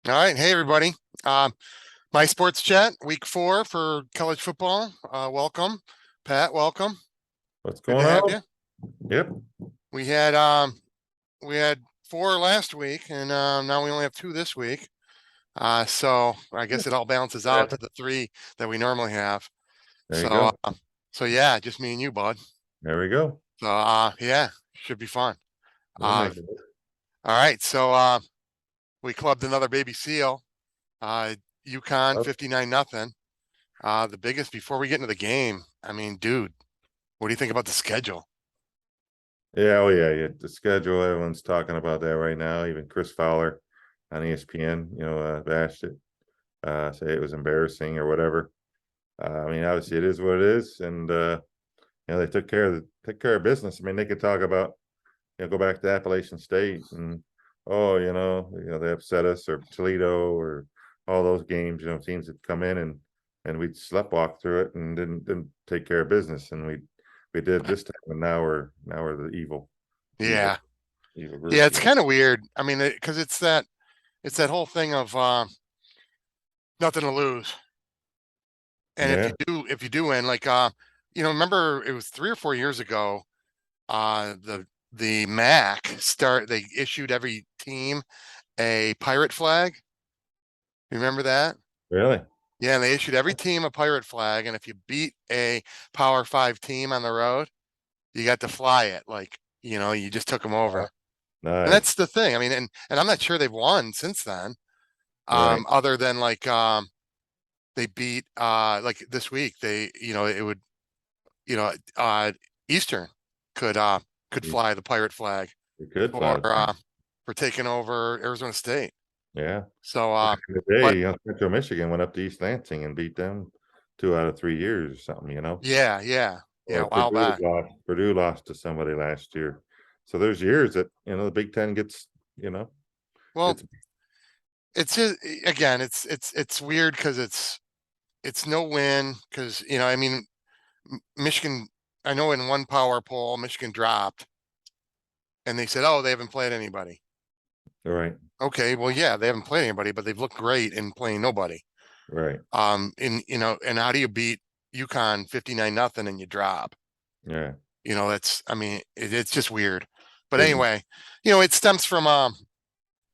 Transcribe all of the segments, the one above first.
All right. Hey, everybody. My sports chat week 4 for college football. Welcome, Pat. Welcome. What's Good to going have on? you. Yep. We had um we had 4 last week, and now we only have 2 this week. So I guess it all balances out to the 3 that we normally have. There you So go. so yeah, just me and you, bud. There we go. So yeah, should be fun. We'll Uh, make it. all right. So we clubbed another baby seal. UConn Up. 59-0. The biggest before we get into the game. I mean, dude, what do you think about the schedule? Yeah, oh yeah. The schedule, everyone's talking about that right now. Even Chris Fowler on ESPN, bashed it, say it was embarrassing or whatever. I mean, obviously it is what it is, and they took care of business. I mean, they could talk about, go back to Appalachian State and oh, they upset us, or Toledo, or all those games. Teams that come in and we sleptwalk through it and didn't take care of business, and we did this time, and now we're the evil, Yeah. evil Yeah, group. it's kind of weird. I mean, because it's that whole thing of nothing to lose. And Yeah, if you do win, like remember it was 3 or 4 years ago, the MAC they issued every team a pirate flag. Remember that? really. Yeah, and they issued every team a pirate flag, and if you beat a Power Five team on the road, you got to fly it. Like, you just took them over. And that's Nice. the thing. I mean, and I'm not sure they've won since then. Right. Other than like they beat like this week, it would, you know, Eastern could uh could You, fly the pirate flag you could for fly the thing. taking over Arizona State. Yeah. So Back in the but day, Central Michigan went up to East Lansing and beat them 2 out of 3 years or something. yeah, yeah, yeah, Or a while Purdue back. lost. Purdue lost to somebody last year. So there's years that the Big Ten you know, Well, gets it's just again, it's weird because it's no win because I mean Michigan. I know in one power poll, Michigan dropped, and they said, "Oh, they haven't played anybody." right, Okay, well, yeah, they haven't played anybody, but they've looked great in playing nobody. right, And how do you beat UConn 59-0 and you drop? yeah, That's I mean, it's just weird. But big, anyway, it stems from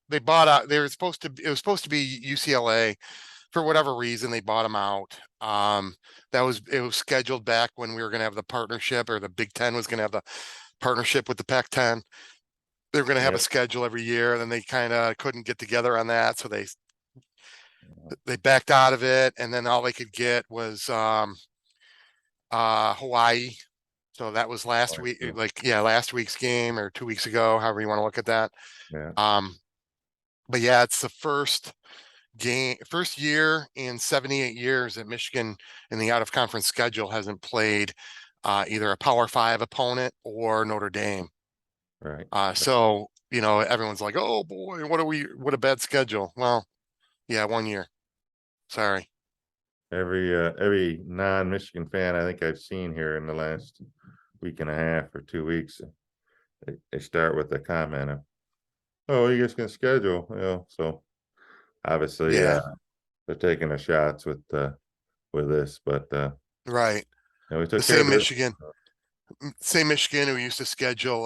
they bought out. They were supposed to. It was supposed to be UCLA for whatever reason. They bought them out. It was scheduled back when we were going to have the partnership, or the Big Ten was going to have the partnership with the Pac-10. They were going to have a yeah, schedule every year, and then they kind of couldn't get together on that, so they backed out of it, and then all they could get was Hawaii. So that was last week, like yeah, last week's game or 2 weeks ago, however you want to look at that. yeah. Um, but yeah, it's the first year in 78 years that Michigan in the out of conference schedule hasn't played either a Power Five opponent or Notre Dame. Right. So everyone's like, "Oh boy, what a bad schedule." Well, yeah, 1 year. Sorry. Every non-Michigan fan I think I've seen here in the last week and a half or 2 weeks, they start with the comment of, "Oh, you guys can schedule," So obviously, Yeah, they're taking their shots with this, but right. we The took care of same business. Michigan, same Michigan who used to schedule,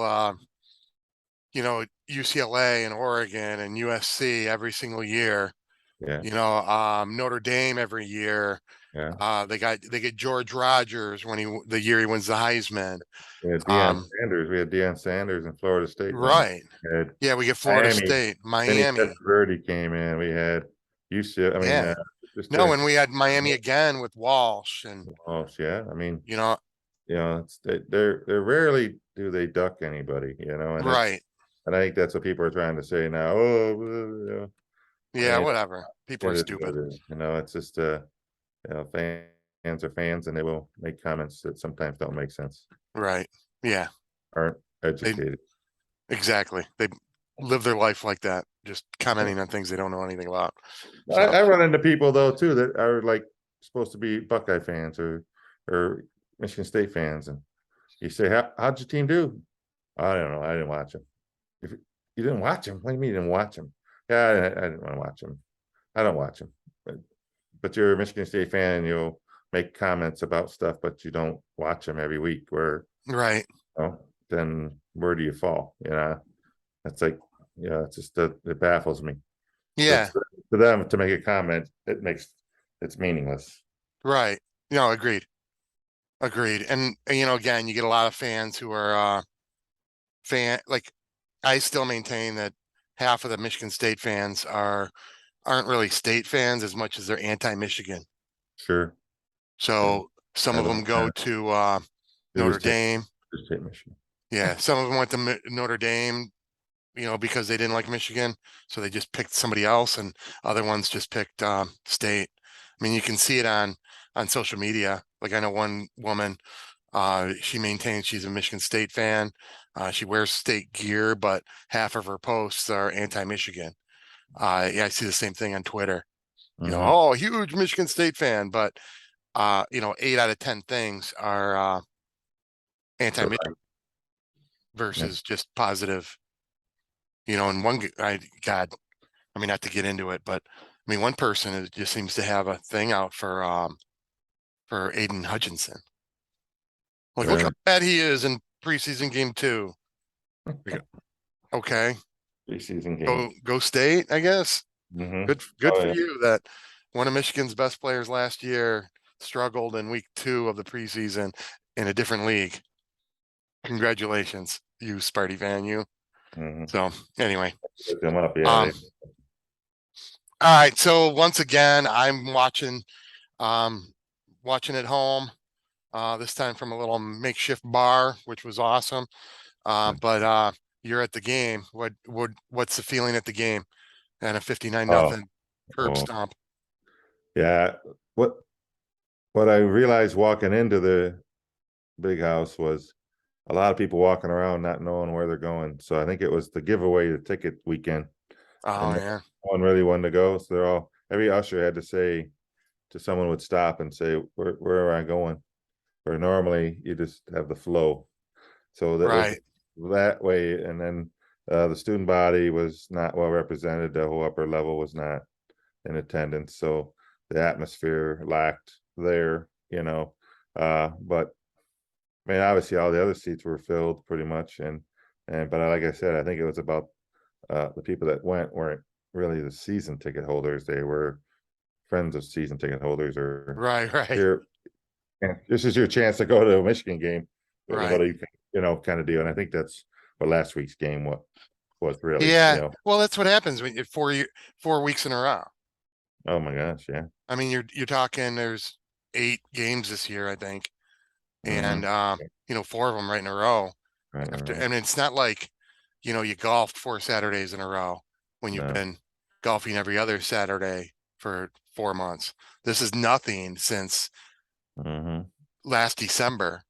UCLA and Oregon and USC every single year. Yeah, Notre Dame every year. yeah. They get George Rogers when the year he wins the Heisman. Um, We had Deion Sanders in Florida State one year. right. We had Yeah, we get Florida Miami. State, Vinny Miami. Testaverde came in. We had UCLA. I mean, Yeah. just No, and we had Miami again with Walsh and oh yeah. I mean, you know, they're rarely do they duck anybody, right. and I think that's what people are trying to say now. Oh, I Yeah, mean, whatever. People are it is what stupid. it is. It's just fans are fans, and they will make comments that sometimes don't make sense, Right. Yeah. aren't They educated. exactly. They live their life like that, just Yeah. commenting on things they don't know anything about. I, So I run into people though too that are like supposed to be Buckeye fans or Michigan State fans, and you say, "How'd your team do?" I don't know. I didn't watch them. If you didn't watch them, what do you mean you didn't watch them? Yeah, I didn't want to watch them. I don't watch them. But you're a Michigan State fan and you'll make comments about stuff, but you don't watch them every week. Where, Right. then where do you fall? It's like, it's just that it baffles me. Yeah. That's for them to make a comment. It's meaningless. Right. No, agreed. Agreed. And again, you get a lot of fans who are like I still maintain that half of the Michigan State fans aren't really state fans as much as they're anti-Michigan. Sure. And So some I of don't, them go to Notre just take Dame. just take Michigan. Yeah, some of them went to Notre Dame, because they didn't like Michigan, so they just picked somebody else, and other ones just picked state. I mean, you can see it on social media. Like I know one woman, she maintains she's a Michigan State fan. She wears state gear, but half of her posts are anti-Michigan. Yeah, I see the same thing on Twitter. Mhm. Oh, huge Michigan State fan, but 8 out of 10 things are anti-Michigan Yeah. versus just positive. And God, I mean, not to get into it, but I mean, one person just seems to have a thing out for Aiden Hutchinson. Like, look how Really? bad he is in preseason game 2. We go, okay, Preseason game. go state, I guess. Good Oh, for yeah. you that one of Michigan's best players last year struggled in week 2 of the preseason in a different league. Congratulations, you Sparty fan, you. Mhm. So anyway, Look them up. Yeah, um, all right. So once again, I'm um, watching at home. This time from a little makeshift bar, which was awesome. But you're at the game. What's the feeling at the game? And a 59 oh, nothing curb oh, stomp. yeah. What what I realized walking into the big house was a lot of people walking around not knowing where they're going. So I think it was the giveaway the ticket weekend, Oh and no yeah, one really wanted to go. So every usher had to say to someone would stop and say, where am I going? Where normally you just have the flow. So that was right. that way. And then the student body was not well represented. The whole upper level was not in attendance. So the atmosphere lacked there. But I mean, obviously all the other seats were filled pretty much. But like I said, I think it was about the people that weren't really the season ticket holders. They were friends of season ticket holders or Right, right, here. This is your chance to go to a Michigan game. What right. do you think? Kind of deal. And I think that's what last week's game was really. Yeah. Well, that's what happens when you 4 weeks in a row. Oh my gosh, yeah. I mean, you're talking. There's 8 games this year, I think, and Mm-hmm. 4 of them right in a row. Right, After, right. and it's not like you golfed 4 Saturdays in a row when you've No. been golfing every other Saturday for 4 months. This is nothing since Mm-hmm. last December,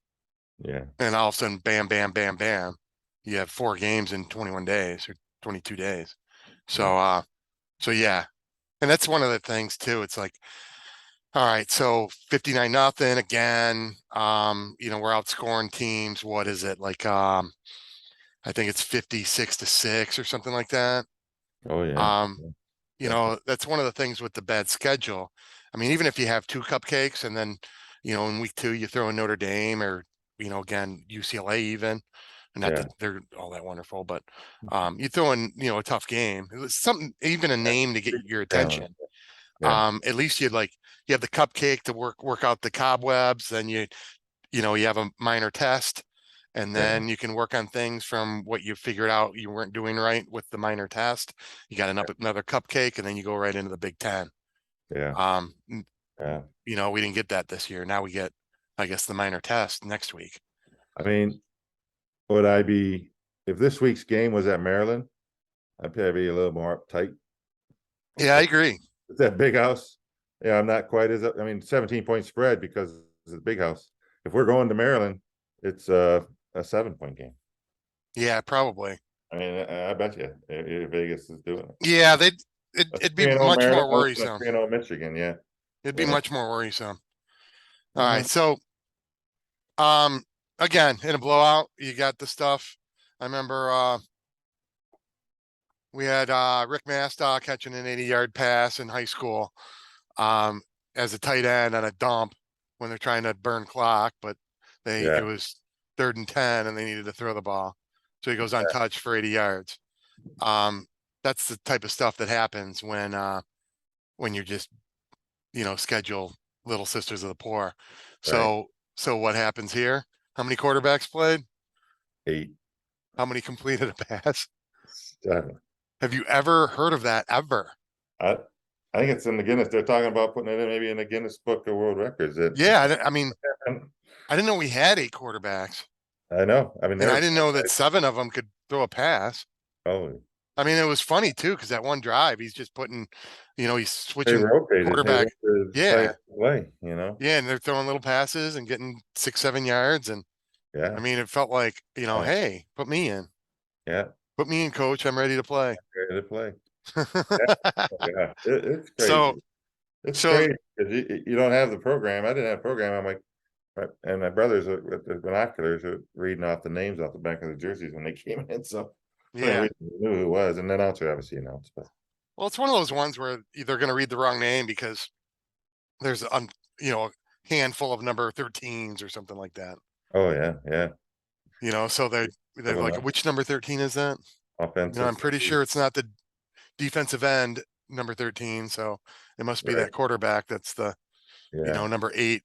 Yeah. and all of a sudden, bam, bam, bam, bam, you have 4 games in 21 days or 22 days. Yeah. So yeah, and that's one of the things too. It's like, all right, so 59 nothing again. We're outscoring teams. What is it like? I think it's 56-6 or something like that. Oh yeah. Um, Yeah, definitely. that's one of the things with the bad schedule. I mean, even if you have 2 cupcakes and then, in week 2 you throw in Notre Dame or, again, UCLA even, not Yeah. that they're all that wonderful, but you throw in, a tough game. It was something, even a name to get your Talent. attention. Yeah. At least you have the cupcake to work out the cobwebs, then you have a minor test, and Yeah. then you can work on things from what you figured out you weren't doing right with the minor test. You got another cupcake, and then you go right into the Big Ten. Yeah. Um, Yeah. we didn't get that this year. Now we get, I guess, the minor test next week. I mean, would I be if this week's game was at Maryland, I'd probably be a little more uptight. Yeah, I agree. It's that big house. Yeah, I'm not quite as I mean, 17-point spread because it's a big house. If we're going to Maryland, it's a 7-point game. Yeah, probably. I mean, I bet you Vegas is doing it. Yeah, A it'd be 3-0 much Maryland more and a worrisome. 3-0 Michigan. Yeah. It'd be Yeah. much more worrisome. All Uh-huh. right, so um, again, in a blowout, you got the stuff. I remember We had Rick Mastock catching an 80-yard pass in high school as a tight end on a dump when they're trying to burn clock, but it Yeah, was 3rd and 10 and they needed to throw the ball. So he goes untouched for 80 yards. That's the type of stuff that happens when you're just, schedule Little Sisters of the Poor. right. So what happens here? How many quarterbacks played? 8, How many completed a pass? 7. Have you ever heard of that ever? I, I think it's in the Guinness. They're talking about putting it in maybe in the Guinness Book of World Records. Yeah, I mean, I didn't know we had 8 quarterbacks, I know. I mean, and I there's didn't know that 7 of them could throw a pass. oh, I mean, it was funny too because that one drive, he's just putting, he's they switching rotated quarterback. his Yeah, play, you know. yeah, and they're throwing little passes and getting 6, 7 yards, and I Yeah, mean, it felt like, yeah, hey, put me in, yeah. put me in, coach. I'm ready to play. Ready to play. Yeah, yeah. It's So, crazy. It's so crazy because you don't have the program. I didn't have a program. I'm like, and my brothers with the binoculars are reading off the names off the back of the jerseys when they came in. So yeah. we knew who it was, and then announcer obviously announced. But Well, it's one of those ones where they're going to read the wrong name because there's a handful of number 13s or something like that. oh yeah, yeah. So they're like, which number 13 is that? Offensive. I'm pretty sure it's not the defensive end number 13, so it must be Right. that quarterback that's the Yeah. number 8.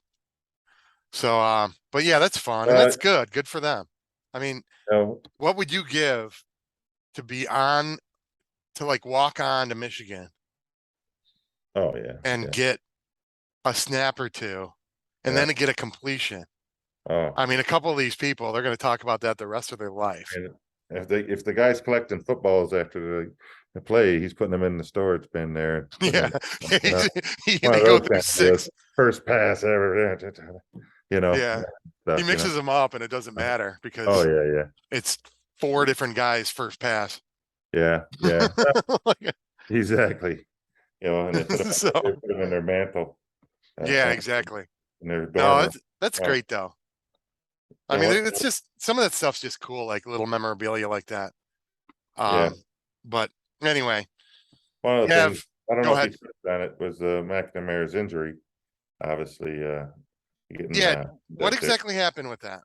So but yeah, that's fun and Uh, that's good. Good for them. I mean, no. what would you give to be on to like walk on to Michigan Oh yeah, and yeah. get a snap or two and Yeah. then to get a completion? Oh, I mean, a couple of these people, they're going to talk about that the rest of their life. and if the guy's collecting footballs after the play, he's putting them in the storage bin there. Yeah. You know, one They of go those through kind of 6. deals. First pass ever. You know. Yeah. He Stuff, mixes them up and it doesn't matter Oh because yeah, yeah. it's 4 different guys first pass. Yeah, yeah. Like, Exactly. And they so put them in their mantle. yeah, Uh, exactly. in their No, dormer. that's Oh, great though. I and mean, what it's just some of that stuff's just cool, like little memorabilia like that. yeah. But anyway, One of the Kev, things I don't go know if he ahead. touched on it was McNamara's injury. Obviously, getting Yeah, what that there. exactly happened with that?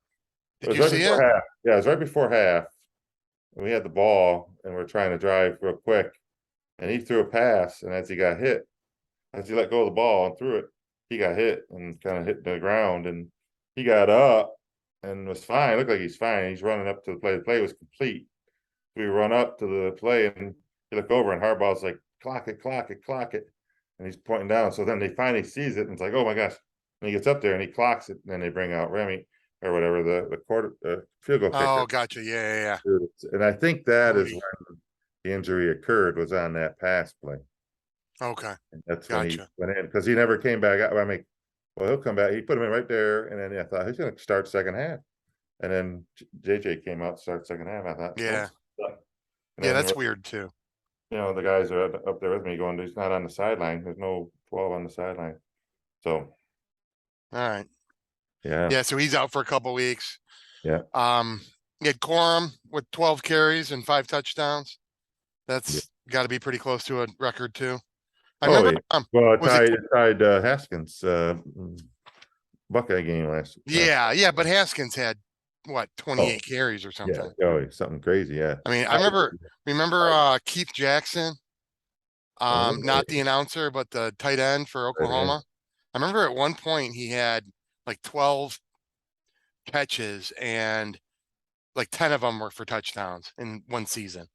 It Did was you right see before it? half. Yeah, it was right before half. We had the ball and we're trying to drive real quick. And he threw a pass, and as he got hit, as he let go of the ball and threw it, he got hit and kind of hit the ground. And he got up and was fine. Looked like he's fine. He's running up to the play. The play was complete. We run up to the play and you look over and Harbaugh's like, clock it, clock it, clock it. And he's pointing down. So then they finally sees it and it's like, oh my gosh. And he gets up there and he clocks it. And then they bring out Remy or whatever, the field goal Oh, kicker. gotcha. Yeah. And I think that is Moody. when the injury occurred, was on that pass play. Okay, And that's when he gotcha. went in because he never came back out. I mean, well, he'll come back. He put him in right there. And then I thought he's going to start second half. And then JJ came out to start second half. I thought, Yeah. and Yeah, then that's weird too. the guys are up there with me going, he's not on the sideline. There's no 12 on the sideline. So, All right. yeah. Yeah, so he's out for a couple weeks. Yeah. You had Corum with 12 carries and 5 touchdowns. Yeah. That's got to be pretty close to a record too. I Oh, remember. yeah. Well, Was it? tied Haskins Buckeye game last. Yeah, but Haskins had what 28 carries or Yeah. something. Oh, something crazy. Yeah. I mean, I remember Keith Jackson, not the announcer, but the tight end for Oklahoma. I remember at one point he had like 12 catches and like 10 of them were for touchdowns in one season.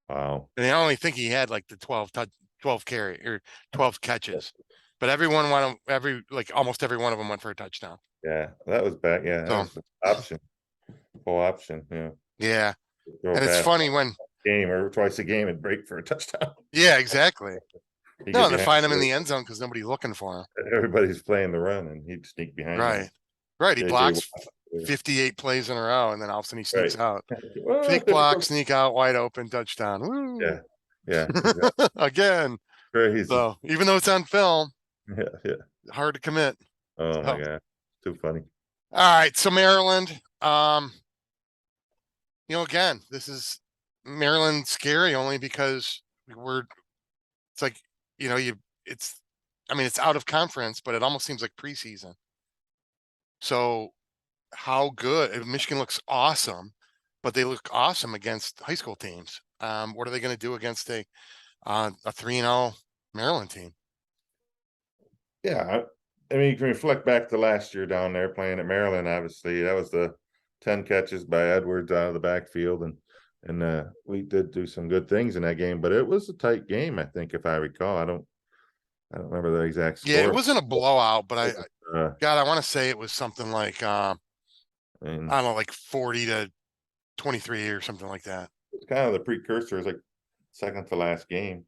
Wow. And I only think he had like the 12 carry or 12 catches, but almost every one of them went for a touchdown. Yeah, that was back. Yeah, that was the option. Full option. Yeah. Yeah. And it's funny when game or twice a game and break for a touchdown. Yeah, exactly. No, they find him in the end zone because nobody's looking for him. Everybody's playing the run and he'd sneak behind. Right. Right. He blocks 58 plays in a row and then all of a sudden he sneaks out. Fake block, sneak out, wide open, touchdown. Woo. Yeah. Yeah. Again. Crazy. So even though it's on film, yeah. hard to commit. Oh my God. Too funny. All right. So Maryland, again, this is Maryland's scary only because it's like, it's, I mean, it's out of conference, but it almost seems like preseason. So how good, Michigan looks awesome, but they look awesome against high school teams. What are they going to do against a 3-0 Maryland team? Yeah, I mean, you can reflect back to last year down there playing at Maryland, obviously, that was the 10 catches by Edwards out of the backfield, and we did do some good things in that game, but it was a tight game, I think, if I recall. I don't remember the exact Yeah, it score. wasn't a blowout, but Uh, God, I want to say it was something like, I mean, I don't know, like 40-23 or something like that. it's kind of the precursor, it's like second to last game.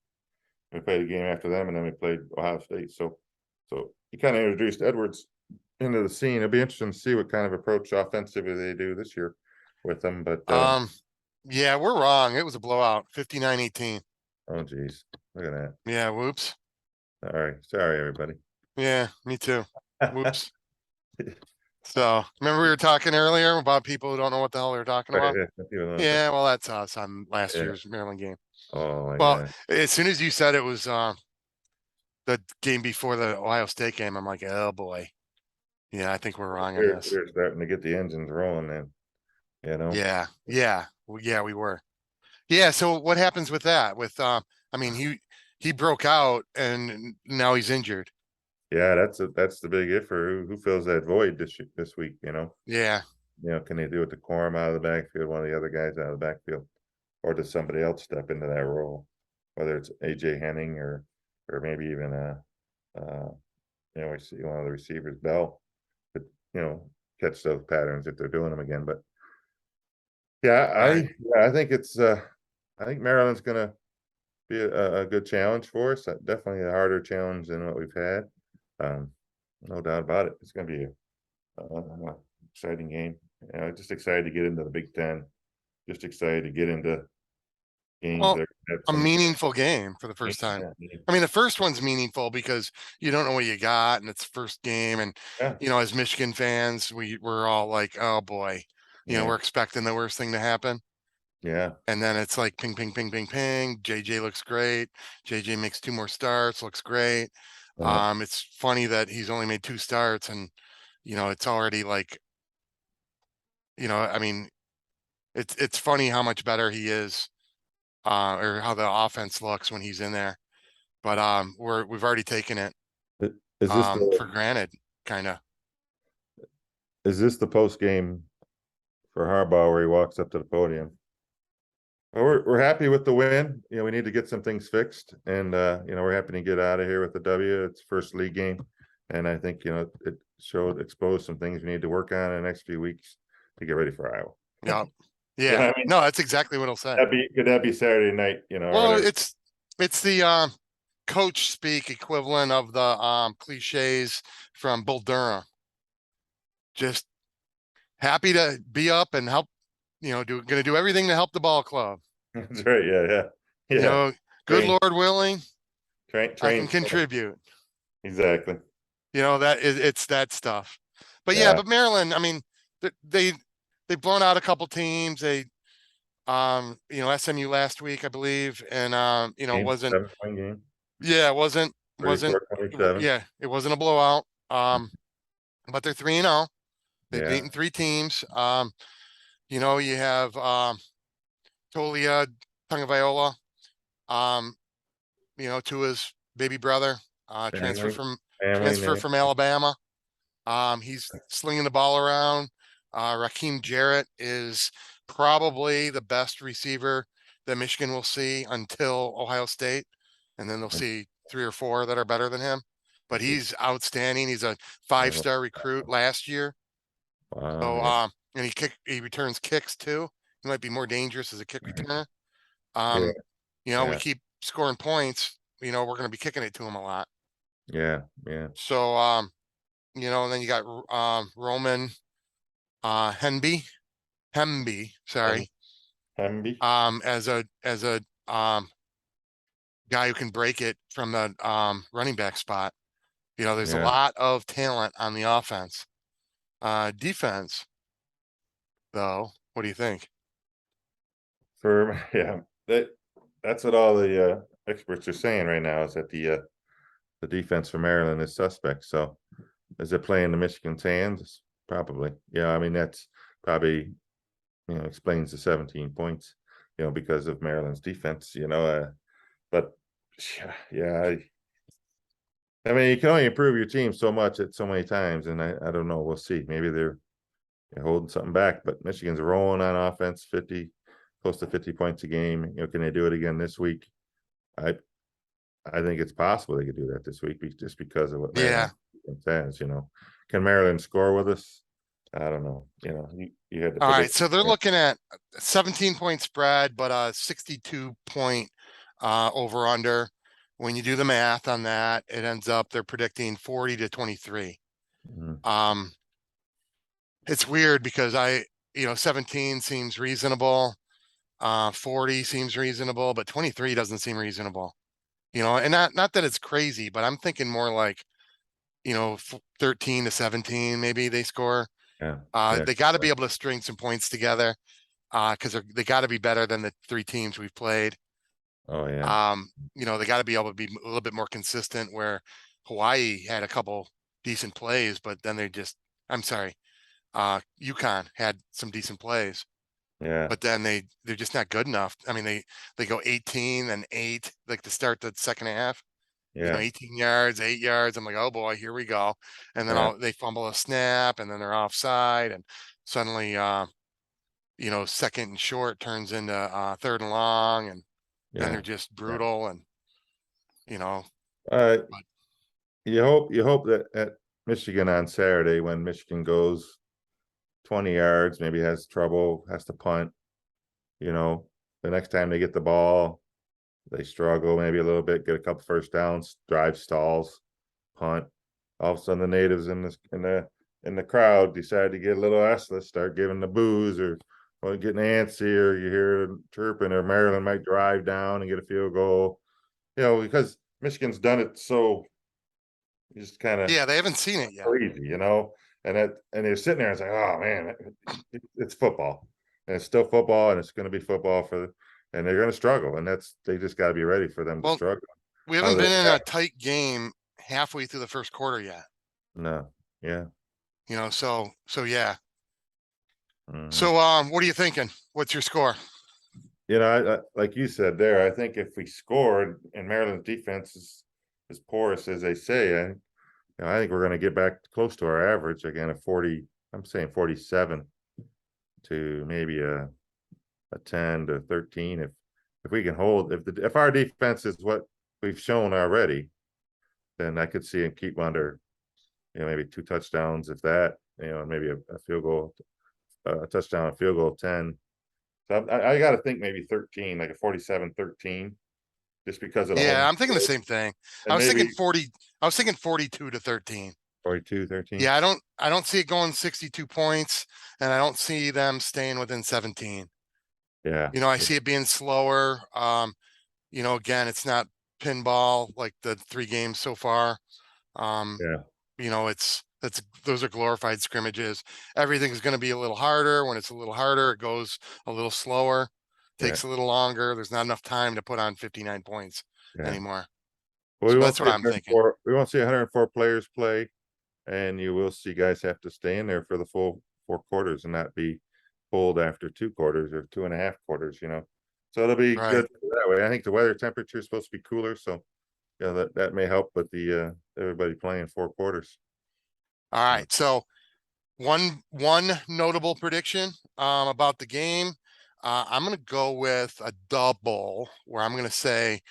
We played a game after them, and then we played Ohio State. So he kind of introduced Edwards into the scene. It'll be interesting to see what kind of approach offensively they do this year with them. But Yeah, we're wrong. It was a blowout, 59-18. oh geez, look at that. Yeah, whoops. All right, sorry everybody. Yeah, me too. Whoops. So remember we were talking earlier about people who don't know what the hell they're talking about? Yeah, well, that's us on last Yeah. year's Maryland game. Oh my Well, God. as soon as you said it was the game before the Ohio State game, I'm like, oh boy. Yeah, I think we're wrong on this. We're starting to get the engines rolling then, you know. Yeah, yeah, yeah, we were. Yeah, so what happens with that? With I mean, he broke out and now he's injured. Yeah, that's the big if for who fills that void this week, you know. Yeah. Can they do it to Corum out of the backfield, one of the other guys out of the backfield? Or does somebody else step into that role? Whether it's AJ Henning or maybe even we see one of the receivers, Bell, but catch those patterns if they're doing them again. But yeah, Right. I think it's I think Maryland's gonna be a good challenge for us. Definitely a harder challenge than what we've had. No doubt about it. It's gonna be a exciting game. Just excited to get into the Big Ten. Just excited to get into games Well, that have a some. meaningful game for the first time. Yeah, I mean, the first one's meaningful because you don't know what you got and it's the first game. And, yeah, as Michigan fans, we're all like, oh boy, yeah, we're expecting the worst thing to happen. yeah. And then it's like ping, ping, ping, ping, ping. JJ looks great. JJ makes 2 more starts, looks great. Yeah. It's funny that he's only made 2 starts and, it's already like, I mean, it's funny how much better he is, or how the offense looks when he's in there. But we've already taken it Is this for the granted, kind of. is this the post game for Harbaugh where he walks up to the podium? Well, we're happy with the win. We need to get some things fixed, and we're happy to get out of here with the W. It's first league game, and I think it exposed some things we need to work on in the next few weeks to get ready for Iowa. Yeah. You know Yeah. what I mean? No, that's exactly what I'll say. Could that be Saturday night? Well, Or it's the coach speak equivalent of the cliches from Bull Durham. Just happy to be up and help, gonna do everything to help the ball club. that's right. Yeah, You yeah. know, good Train, Lord willing, I can train. contribute. Exactly. It's that stuff. But yeah, Yeah. but Maryland, I mean, they've blown out a couple teams. They SMU last week, I believe, and it Game wasn't, 7-point game. yeah, it wasn't 34-27. yeah, it wasn't a blowout. But they're 3-0. They've Yeah. beaten 3 teams. You have Tolia Tagovailoa, to his baby brother, transfer Family, from family name. Alabama. He's slinging the ball around. Raheem Jarrett is probably the best receiver that Michigan will see until Ohio State, and then they'll see 3 or 4 that are better than him. But he's outstanding. He's a 5-star recruit last year. So, Wow, yeah. and he returns kicks too. He might be more dangerous as a kick returner. Yeah, We yeah, keep scoring points. We're going to be kicking it to him a lot. yeah, yeah. So, and then you got Roman Hemby, sorry. Hemby. As a guy who can break it from the running back spot. There's a Yeah. lot of talent on the offense. Defense, though, what do you think? For, yeah, that's what all the experts are saying right now, is that the defense for Maryland is suspect. So is it playing the Michigan's hands? Probably. Yeah, I mean, that's probably, explains the 17 points, because of Maryland's defense, but yeah, I mean, you can only improve your team so much at so many times, and I don't know. We'll see. Maybe they're holding something back, but Michigan's rolling on offense, 50, close to 50 points a game. Can they do it again this week? I I think it's possible they could do that this week, just because of what Yeah. Maryland says. Can Maryland score with us? I don't know. You had to All right. predict. So they're looking at 17-point spread, but a 62-point over under. When you do the math on that, it ends up they're predicting 40-23. Mhm. It's weird because 17 seems reasonable. 40 seems reasonable, but 23 doesn't seem reasonable. And not that it's crazy, but I'm thinking more like, 13-17, maybe they score. Yeah, yeah. They got to be able to string some points together. Because they got to be better than the three teams we've played. Oh yeah, They got to be able to be a little bit more consistent, where Hawaii had a couple decent plays, but then I'm sorry, UConn had some decent plays, yeah, but then they're just not good enough. I mean, they go 18 and 8, like to start the second half, yeah, 18 yards, 8 yards. I'm like, oh boy, here we go. And then yeah, they fumble a snap, and then they're offside, and suddenly, second and short turns into third and long, and then yeah. they're just Yeah. brutal, and you know, Uh, but you hope that at Michigan on Saturday, when Michigan goes 20 yards, maybe has trouble, has to punt, the next time they get the ball, they struggle maybe a little bit, get a couple first downs, drive stalls, punt. All of a sudden, the natives in the crowd decide to get a little restless, start giving the booze, or getting antsy, or you hear chirping, or Maryland might drive down and get a field goal. Because Michigan's done it so just kind of yeah, they haven't seen it yet. crazy, and they're sitting there and say, "Oh man, it's football, and it's still football, and it's going to be football and they're going to struggle, and they just got to be ready for them to Well, struggle." we How haven't they been in a react? tight game halfway through the first quarter yet. No, yeah. So yeah. Mhm. So what are you thinking? What's your score? I like you said there, I think if we scored and Maryland's defense is as porous as they say, I think we're going to get back close to our average again of 40. I'm saying 47 to maybe a 10 to 13. If we can hold, if our defense is what we've shown already, then I could see him keep under, maybe 2 touchdowns, if that, and maybe a field goal, a touchdown, a field goal, 10. So I got to think maybe 13, like a 47-13, just because of the Yeah, home I'm thinking the field. same thing. I And was thinking maybe 40. I was thinking 42-13. 42-13. Yeah, I don't see it going 62 points, and I don't see them staying within 17. Yeah, I see it being slower. Again, it's not pinball like the 3 games so far. Um, yeah, that's those are glorified scrimmages. Everything's going to be a little harder. When it's a little harder, it goes a little slower, yeah, takes a little longer. There's not enough time to put on 59 points yeah. anymore. Well, So that's what I'm thinking. we won't see 104 players play, and you will see guys have to stay in there for the full 4 quarters and not be pulled after 2 quarters or 2.5 quarters. So it'll be Right. good that way. I think the weather temperature is supposed to be cooler, so that may help with the everybody playing 4 quarters. All right. So one notable prediction about the game. I'm going to go with a double, where I'm going to say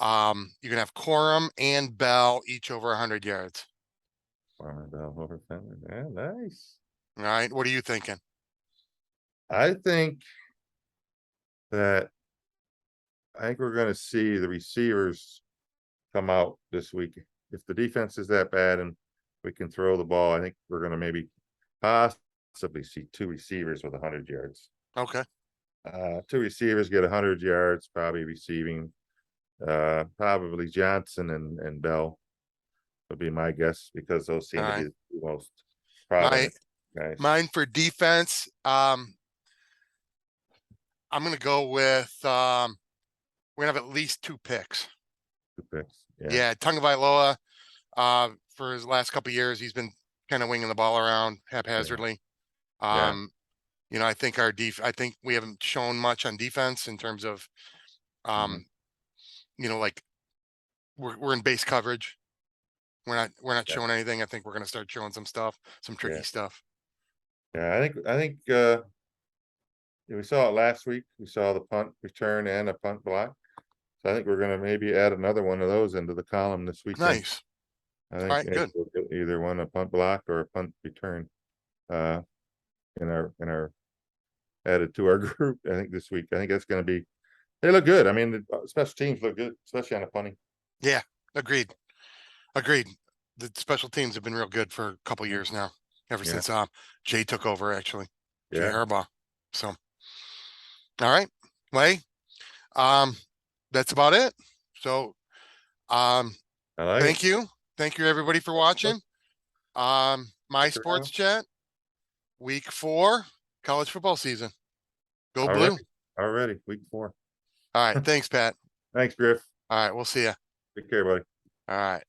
you're going to have Corum and Bell each over 100 yards. Farmer Bell over Fenner. Yeah, nice. All right. What are you thinking? I think that I think we're going to see the receivers come out this week. If the defense is that bad and we can throw the ball, I think we're going to maybe possibly see 2 receivers with 100 yards. Okay. 2 receivers get 100 yards, probably receiving. Probably Johnson and Bell would be my guess, because those All seem to be right. the two most My prominent guys. mine for defense. I'm gonna go with, we're gonna have at least 2 picks. Two picks. Yeah, Yeah, Tagovailoa, for his last couple of years, he's been kind of winging the ball around haphazardly. yeah. You know, I think I think we haven't shown much on defense in terms of, Mhm. you know, like we're in base coverage. We're not Yeah, showing anything. I think we're gonna start showing some stuff, some yeah, tricky stuff. yeah. I think yeah, we saw it last week. We saw the punt return and a punt block. So I think we're gonna maybe add another one of those into the column this weekend. Nice. I All think right, maybe good. we'll get either one, a punt block or a punt return, uh, in our added to our group. I think this week. I think that's gonna be. They look good. I mean, the special teams look good, especially on a punting. Yeah, agreed. Agreed. The special teams have been real good for a couple Mhm. years now, ever Yeah, since Jay took over, actually. Jay yeah. Harbaugh. So, all right. Way. Um, that's about it. So, um, I like it. thank you. Thank you everybody for watching. My Stick sports around. chat, week 4, college football season. Go blue. Already, already, week 4. All right. Thanks, Pat. Thanks, Griff. All right. We'll see you. Take care, buddy. All right.